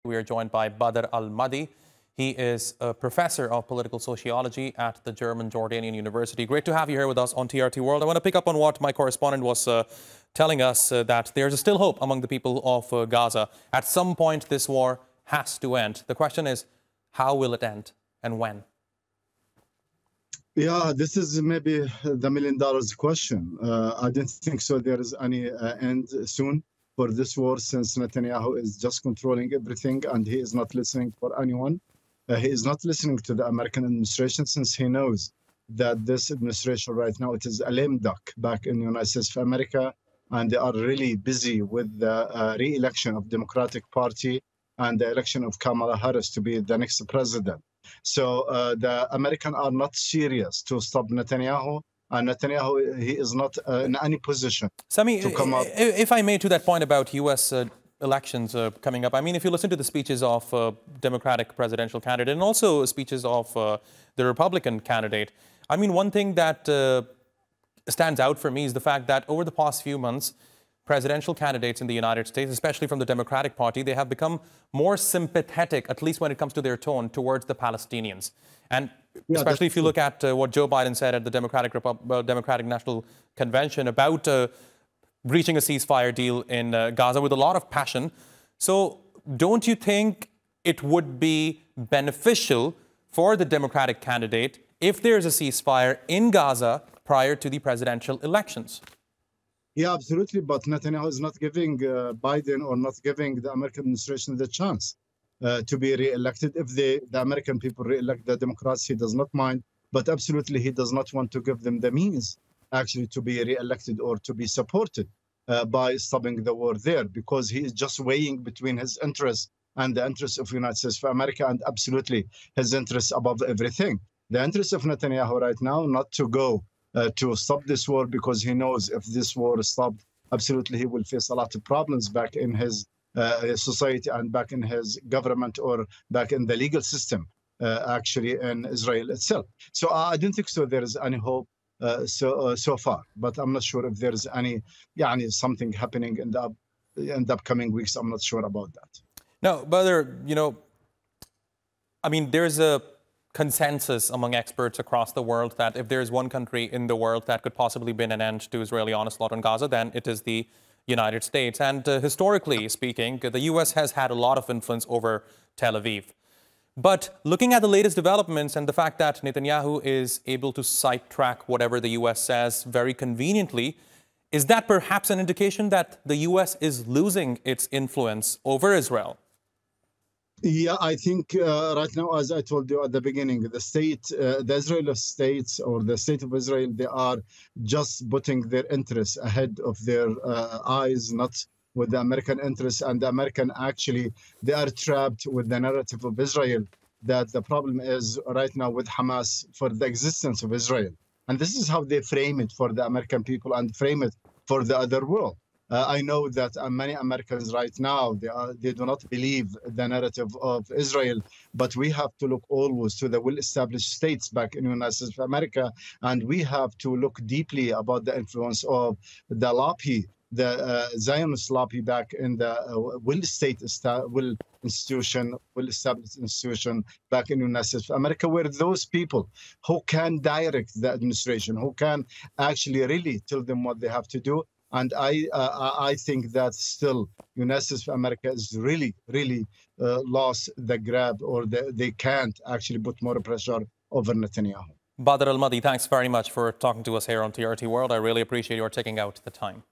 We are joined by Badr Al-Madi. He is a professor of political sociology at the German Jordanian University. Great to have you here with us on TRT World. I want to pick up on what my correspondent was telling us, that there's still hope among the people of Gaza. At some point, this war has to end. The question is, how will it end and when? Yeah, this is maybe the $1,000,000 question. I don't think so there is any end soon for this war, since Netanyahu is just controlling everything and he is not listening for anyone. He is not listening to the American administration, since he knows that this administration right now, it is a lame duck back in the United States of America, and they are really busy with the re-election of Democratic Party and the election of Kamala Harris to be the next president. So the Americans are not serious to stop Netanyahu, and Netanyahu, he is not in any position to come up. If I may, to that point about U.S. Elections coming up, I mean, if you listen to the speeches of Democratic presidential candidate and also speeches of the Republican candidate, I mean, one thing that stands out for me is the fact that over the past few months, presidential candidates in the United States, especially from the Democratic Party, they have become more sympathetic, at least when it comes to their tone, towards the Palestinians. And especially if you look at what Joe Biden said at the Democratic National Convention about reaching a ceasefire deal in Gaza with a lot of passion. So don't you think it would be beneficial for the Democratic candidate if there's a ceasefire in Gaza prior to the presidential elections? Yeah, absolutely. But Netanyahu is not giving Biden or not giving the American administration the chance to be re-elected. If the American people re-elect the Democrats, he does not mind. But absolutely, he does not want to give them the means actually to be re-elected or to be supported by stopping the war there, because he is just weighing between his interests and the interests of the United States of America, and absolutely his interests above everything. The interest of Netanyahu right now not to go to stop this war, because he knows if this war is stopped, absolutely he will face a lot of problems back in his society and back in his government or back in the legal system, actually in Israel itself. So I don't think so there is any hope so far, but I'm not sure if there is any something happening in the upcoming weeks. I'm not sure about that. No, Badr, I mean, there's a consensus among experts across the world that if there's one country in the world that could possibly bring an end to Israeli onslaught on Gaza, then it is the United States. And historically speaking, the U.S. has had a lot of influence over Tel Aviv. But looking at the latest developments and the fact that Netanyahu is able to sidetrack whatever the U.S. says very conveniently, is that perhaps an indication that the U.S. is losing its influence over Israel? Yeah, I think right now, as I told you at the beginning, the Israeli states or the state of Israel, they are just putting their interests ahead of their eyes, not with the American interests. And the American, actually, they are trapped with the narrative of Israel that the problem is right now with Hamas for the existence of Israel. And this is how they frame it for the American people and frame it for the other world. I know that many Americans right now, they do not believe the narrative of Israel, but we have to look always to the well-established states back in the United States of America, and we have to look deeply about the influence of the lobby, the Zionist lobby back in the well-established institution back in the United States of America, where those people who can direct the administration, who can actually really tell them what they have to do. And I think that still United States of America is really lost the grab, or they can't actually put more pressure over Netanyahu. Badr Al-Madi, thanks very much for talking to us here on TRT World. I really appreciate your taking out the time.